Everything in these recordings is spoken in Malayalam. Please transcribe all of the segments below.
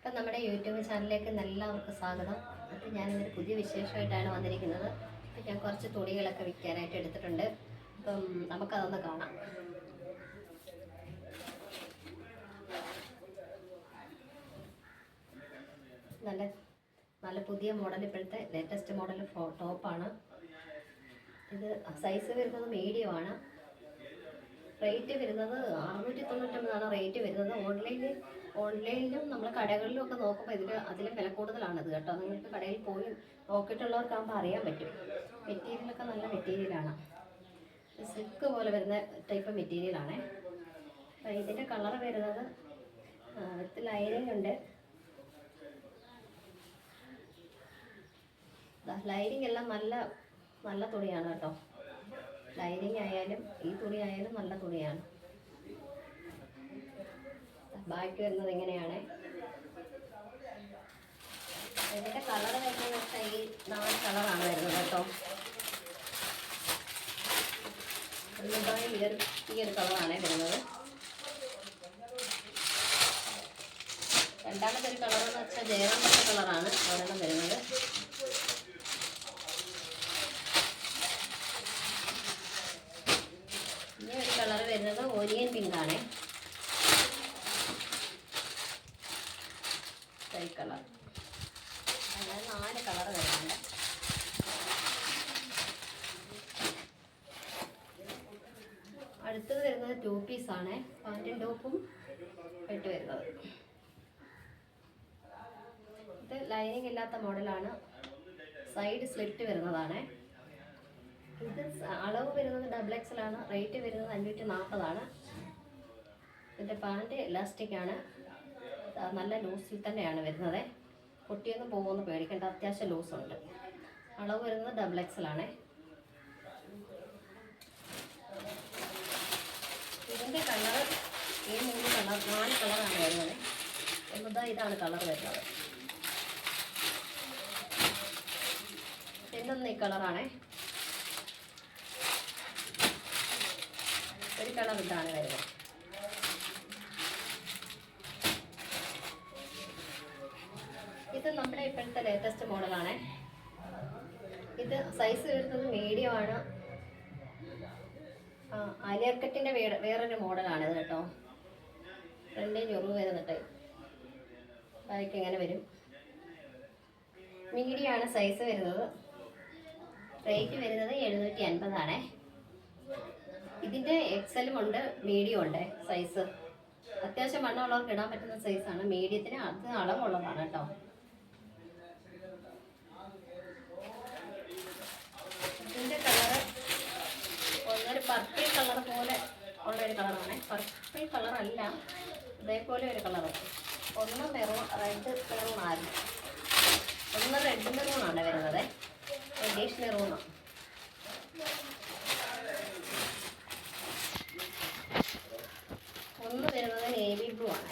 അപ്പം നമ്മുടെ യൂട്യൂബ് ചാനലിലേക്ക് എല്ലാവർക്കും സ്വാഗതം. അപ്പം ഞാനിന്നൊരു പുതിയ വിശേഷമായിട്ടാണ് വന്നിരിക്കുന്നത്. അപ്പം ഞാൻ കുറച്ച് തുണികളൊക്കെ വിൽക്കാനായിട്ട് എടുത്തിട്ടുണ്ട്. അപ്പം നമുക്കതൊന്ന് കാണാം. നല്ല നല്ല പുതിയ മോഡൽ, ഇപ്പോഴത്തെ ലേറ്റസ്റ്റ് മോഡൽ ടോപ്പാണ്. ഇത് സൈസ് വരുന്നത് മീഡിയമാണ്. റേറ്റ് വരുന്നത് 699 റേറ്റ് വരുന്നത്. ഓൺലൈനിലും നമ്മൾ കടകളിലും ഒക്കെ നോക്കുമ്പോൾ അതിലും വില കൂടുതലാണിത് കേട്ടോ. നിങ്ങൾക്ക് കടയിൽ പോയി നോക്കിയിട്ടുള്ളവർക്കാകുമ്പോൾ അറിയാൻ പറ്റും. മെറ്റീരിയലൊക്കെ നല്ല മെറ്റീരിയലാണ്. സിൽക്ക് പോലെ വരുന്ന ടൈപ്പ് മെറ്റീരിയലാണേ. അപ്പോൾ ഇതിൻ്റെ കളർ വരുന്നത് വിത്ത് ലൈനിങ് ഉണ്ട്. ലൈനിങ് എല്ലാം നല്ല തുണിയാണ് കേട്ടോ. ലൈനിങ് ആയാലും ഈ തുണി ആയാലും നല്ല തുണിയാണ്. ബാക്കി വരുന്നത് ഇങ്ങനെയാണ്. ഇതിൻ്റെ കളർ വരുന്നത് വെച്ചാൽ ഈ 4 കളറാണ് വരുന്നത് കേട്ടോ. ഈ ഒരു കളറാണ് വരുന്നത്. രണ്ടാമത്തെ ഒരു കളർ എന്ന് വെച്ചാൽ ജയറാമത്തെ കളറാണ് ഒരെണ്ണം വരുന്നത്. ഇനി ഒരു കളർ വരുന്നത് ഓനിയൻ പിങ്ക് ആണ്. കളർ അങ്ങനെ 4 കളർ വരുന്നുണ്ട്. അടുത്തത് വരുന്നത് 2 പീസാണ്. പാൻറ്റും ടോപ്പും ഇട്ട് വരുന്നത്. ഇത് ലൈനിങ് ഇല്ലാത്ത മോഡലാണ്. സൈഡ് സ്ലിറ്റ് വരുന്നതാണ്. ഇത് അളവ് വരുന്നത് XXL ആണ്. റേറ്റ് വരുന്നത് 540 ഇതിൻ്റെ പാൻറ്റ് ഇലാസ്റ്റിക് ആണ്. നല്ല ലൂസിൽ തന്നെയാണ് വരുന്നത്. പൊട്ടിയൊന്നും പോകുമെന്ന് പേടിക്കേണ്ട, അത്യാവശ്യം ലൂസുണ്ട്. അളവ് വരുന്നത് XXL ആണ്. ഇതിൻ്റെ കളർ ഈ 4 കളറാണ് വരുന്നത്. ഇതാണ് കളർ വരുന്നത്. ഇതൊന്ന് ഈ കളറാണ്. ഒരു കളർ ഇതാണ് വരുന്നത്. ഇത് നമ്മുടെ ഇപ്പോഴത്തെ ലേറ്റസ്റ്റ് മോഡലാണ്. ഇത് സൈസ് വരുന്നത് മീഡിയമാണ്. ആലിയർക്കട്ടിൻ്റെ വേറൊരു മോഡലാണിത് കേട്ടോ. ഫ്രണ്ടിൽ ഞൊറു വരുന്നിട്ട് ബാക്ക് ഇങ്ങനെ വരും. മീഡിയമാണ് സൈസ് വരുന്നത്. റേറ്റ് വരുന്നത് 750 ഇതിൻ്റെ XL ഉണ്ട്, മീഡിയം ഉണ്ട് സൈസ്. അത്യാവശ്യം വണ്ണമുള്ളവർക്ക് ഇടാൻ പറ്റുന്ന സൈസാണ്. മീഡിയത്തിന് അത് അളവുള്ളതാണ് കേട്ടോ. ഇതിൻ്റെ കളറ് ഒന്നൊരു പർപ്പിൾ കളർ പോലെ ഉള്ളൊരു കളറാണ്. പർപ്പിൾ കളറല്ല, ഇതേപോലെ ഒരു കളറ്. ഒന്ന് റെഡ് മെറൂണായിരുന്നു. ഒന്ന് റെഡ് മെറൂണാണ് വരുന്നത്. റെഡിഷ് മെറൂണാണ്. ഒന്ന് വരുന്നത് നേവി ബ്ലൂ ആണ്.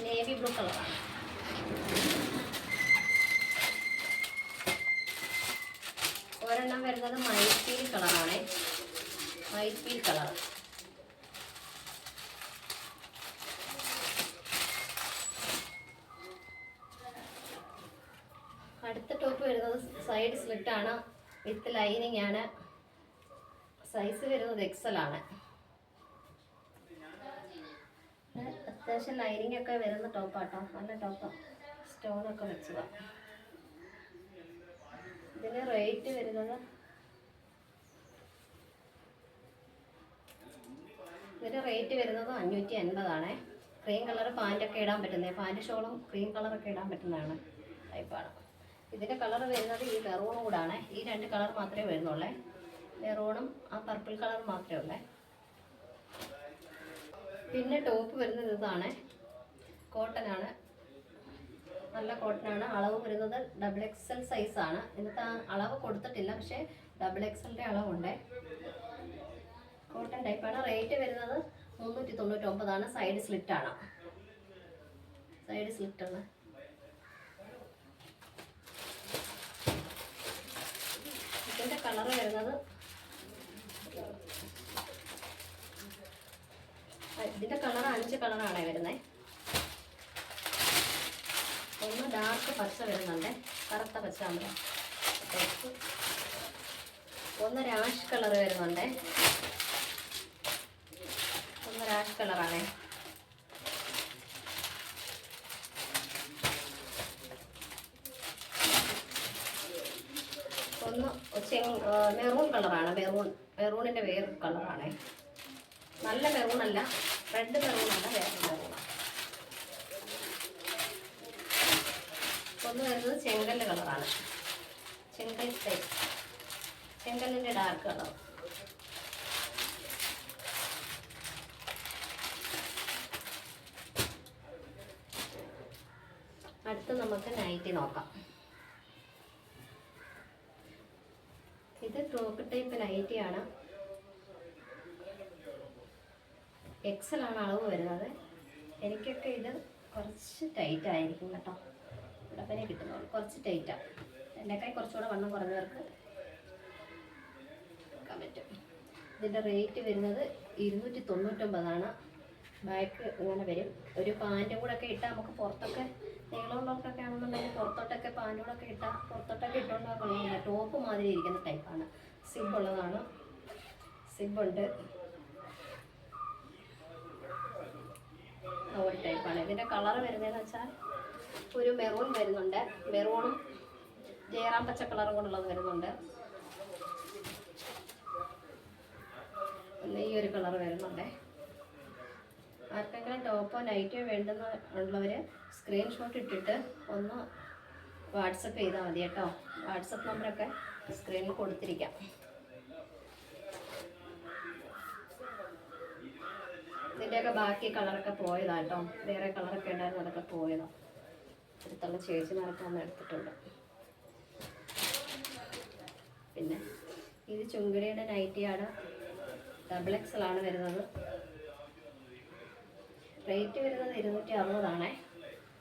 നേവി ബ്ലൂ കളറാണ്. ഒരെണ്ണം വരുന്നത് മൈറ്റ് പീൽ കളറാണ്. Might peel colour. അടുത്ത ടോപ്പ് വരുന്നത് സൈഡ് സ്ലിറ്റ് ആണ്. വിത്ത് ലൈനിങ് ആണ്. സൈസ് വരുന്നത് XL ആണ്. അത്യാവശ്യം ലൈനിങ് ഒക്കെ വരുന്ന ടോപ്പാട്ടോ. നല്ല ടോപ്പാണ്. സ്റ്റോണൊക്കെ വെച്ചതാണ്. ഇതിന് റേറ്റ് വരുന്നത് ഇതിന് റേറ്റ് വരുന്നത് 550 ക്രീം കളർ പാൻറ്റൊക്കെ ഇടാൻ പറ്റുന്നത്. പാൻറ്റ് ഷോളും ക്രീം കളറൊക്കെ ഇടാൻ പറ്റുന്നതാണ് ടൈപ്പാണ്. ഇതിൻ്റെ കളർ വരുന്നത് ഈ മെറൂണും കൂടാണ്. ഈ 2 കളർ മാത്രമേ വരുന്നുള്ളേ. മെറൂണും ആ പർപ്പിൾ കളർ മാത്രമേ ഉള്ളേ. പിന്നെ ടോപ്പ് വരുന്നത് ഇതാണ്. കോട്ടനാണ്. നല്ല കോട്ടനാണ്. അളവ് വരുന്നത് XXL സൈസാണ്. ഇന്നത്തെ അളവ് കൊടുത്തിട്ടില്ല, പക്ഷേ XXLൻ്റെ അളവുണ്ട്. കോട്ടൺ ടൈപ്പാണ്. റേറ്റ് വരുന്നത് 399 സൈഡ് സ്ലിറ്റാണ്. സൈഡ് സ്ലിറ്റാണ്. ഇതിൻ്റെ കളർ വരുന്നത് ഇതിൻ്റെ കളർ 5 കളറാണ് വരുന്നത്. ഡാർക്ക് പച്ച വരുന്നുണ്ട്, കറുത്ത പച്ച ആകുമ്പോൾ ടോപ്പ്. ഒന്ന് രാഷ് കളർ വരുന്നുണ്ട്, ഒന്ന് രാഷ് കളറാണേ. ഒന്ന് മെറൂൺ കളറാണ്, മെറൂണിൻ്റെ വേറൊരു കളറാണേ. നല്ല മെറൂണല്ല, റെഡ് മെറൂണല്ല, വേറെ മെറൂണാണ്. ഒന്ന് വരുന്നത് ചെങ്കല്ല് കളറാണ്, ചെങ്കൽ ടൈപ്പ്, ചെങ്കല്ലിൻ്റെ ഡാർക്ക് കളർ. അടുത്ത് നമുക്ക് നൈറ്റി നോക്കാം. ഇത് ടോപ്പ് ടൈപ്പ് നൈറ്റിയാണ്. എക്സൽ ആണ് അളവ് വരുന്നത്. എനിക്കൊക്കെ ഇത് കുറച്ച് ടൈറ്റ് ആയിരിക്കും കേട്ടോ, ഇടപ്പനെ കിട്ടുന്നത് കുറച്ച് ടൈറ്റാണ്. എന്നെക്കായി കുറച്ചുകൂടെ വണ്ണം കുറഞ്ഞവർക്ക് എടുക്കാൻ പറ്റും. ഇതിൻ്റെ റേറ്റ് വരുന്നത് 299. ബാക്ക് ഇങ്ങനെ വരും. ഒരു പാൻറ്റും കൂടെ ഒക്കെ ഇട്ടാൽ നമുക്ക് പുറത്തൊക്കെ നീളമുള്ളവർക്കൊക്കെ ആണെന്നുണ്ടെങ്കിൽ പുറത്തോട്ടൊക്കെ പാൻറ്റുകളൊക്കെ ഇട്ടാൽ പുറത്തോട്ടൊക്കെ ഇട്ടുകൊണ്ടാൽ കൊള്ളില്ല. ടോപ്പ് മാതിരി ഇരിക്കുന്ന ടൈപ്പാണ്, സിബുള്ളതാണ്, സിബുണ്ട്, ഒരു ടൈപ്പാണ്. ഇതിൻ്റെ കളർ വരുന്നതെന്ന് വെച്ചാൽ ഒരു മെറൂൺ വരുന്നുണ്ട്, മെറൂണും ജയറാം പച്ച കളറും കൊണ്ടുള്ളത് വരുന്നുണ്ട്, ഈ ഒരു കളർ വരുന്നുണ്ട്. ആർക്കെങ്കിലും ടോപ്പോ നൈറ്റോ വേണ്ടുന്ന ഉള്ളവർ സ്ക്രീൻഷോട്ട് ഇട്ടിട്ട് ഒന്ന് വാട്സപ്പ് ചെയ്താൽ മതി കേട്ടോ. വാട്സപ്പ് നമ്പറൊക്കെ സ്ക്രീനിൽ കൊടുത്തിരിക്കാം. ഇതിൻ്റെയൊക്കെ ബാക്കി കളറൊക്കെ പോയതാണ് കേട്ടോ, വേറെ കളറൊക്കെ ഉണ്ടായിരുന്നു, അതൊക്കെ പോയതാണ്. അടുത്തുള്ള ചേച്ചിമാരൊക്കെ വന്ന് എടുത്തിട്ടുണ്ട്. പിന്നെ ഇത് ചുങ്കിടിയുടെ നൈറ്റിയാണ്, XXL ആണ് വരുന്നത്. റേറ്റ് വരുന്നത് 260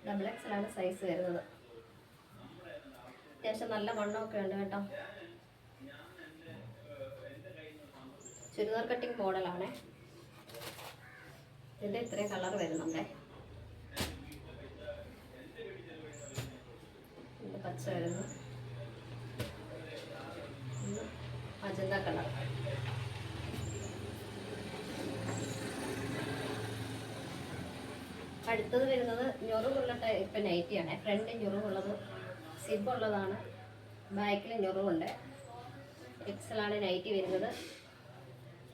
XXL ആണ് സൈസ് വരുന്നത്. അത്യാവശ്യം നല്ല വണ്ണമൊക്കെ ഉണ്ട് കേട്ടോ. ചുരിദാർ കട്ടിങ് മോഡലാണ്. ഇതിൻ്റെ ഇത്രയും കളർ വരുന്നുണ്ട്. ഇതിൻ്റെ പച്ച വരുന്നു, മജന്ത കളർ. അടുത്തത് വരുന്നത് ഞൊറുകുള്ള ടൈപ്പ് നൈറ്റിയാണ്. ഫ്രണ്ട് ഞൊറുകുള്ളത്, സിബുള്ളതാണ്, ബാക്കിൽ ഞൊറുകുണ്ട്. XL ആണ് നൈറ്റി വരുന്നത്.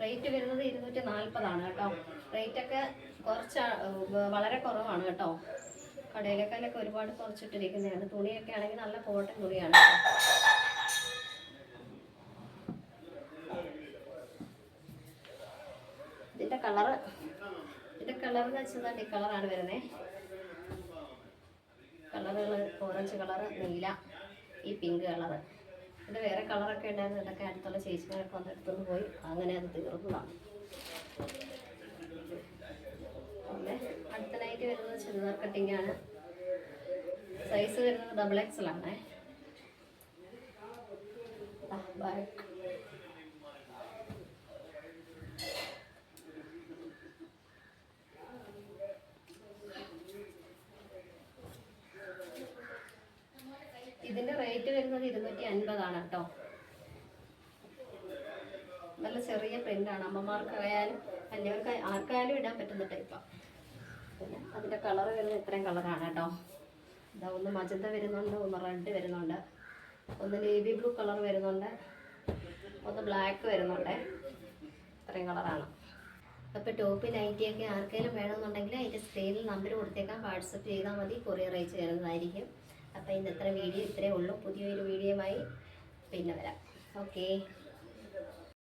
റേറ്റ് വരുന്നത് 240 കേട്ടോ. റേറ്റൊക്കെ കുറച്ച് വളരെ കുറവാണ് കേട്ടോ. കടയിലേക്കാളൊക്കെ ഒരുപാട് കുറച്ചിട്ടിരിക്കുന്നതാണ്. തുണിയൊക്കെ ആണെങ്കിൽ നല്ല കോട്ടൺ തുണിയാണ്. ഇതിൻ്റെ കളറെന്ന് വെച്ചാൽ ഈ കളറാണ് വരുന്നത്. കളറുകൾ ഓറഞ്ച് കളറ്, നീല, ഈ പിങ്ക് കളറ്. ഇത് വേറെ കളറൊക്കെ ഉണ്ടായിരുന്നു. ഇതൊക്കെ അടുത്തുള്ള ചേച്ചിമാരൊക്കെ വന്ന് എടുത്തുകൊണ്ട് പോയി, അങ്ങനെ അത് തീർന്നതാണ്. പിന്നെ അടുത്ത നൈറ്റ് വരുന്നത് ചുരിദാർ കട്ടിങ് ആണ്. സൈസ് വരുന്നത് XXL ആണ്. ബാക്ക് ഇതിൻ്റെ റേറ്റ് വരുന്നത് 250 കേട്ടോ. നല്ല ചെറിയ പ്രിൻ്റാണ്. അമ്മമാർക്കായാലും വലിയവർക്ക് ആർക്കായാലും ഇടാൻ പറ്റുന്ന ടൈപ്പാണ്. പിന്നെ അതിൻ്റെ കളർ വരുന്നത് ഇത്രയും കളറാണ് കേട്ടോ. ഇതാ ഒന്ന് മജന്ത വരുന്നുണ്ട്, ഒന്ന് റെഡ് വരുന്നുണ്ട്, ഒന്ന് നേവി ബ്ലൂ കളർ വരുന്നുണ്ട്, ഒന്ന് ബ്ലാക്ക് വരുന്നുണ്ട്. ഇത്രയും കളറാണ്. അപ്പോൾ ടോപ്പ് നൈറ്റിയൊക്കെ ആർക്കെങ്കിലും വേണമെന്നുണ്ടെങ്കിൽ അതിൻ്റെ സ്ക്രീനിൽ നമ്പർ കൊടുത്തേക്കാം. വാട്സപ്പ് ചെയ്താൽ മതി, കൊറിയർ അയച്ച് തരുന്നതായിരിക്കും. അപ്പോൾ ഇന്നത്തെ വീഡിയോ ഇത്രയേ ഉള്ളൂ. പുതിയൊരു വീഡിയോയുമായി പിന്നെ വരാം. ഓക്കേ.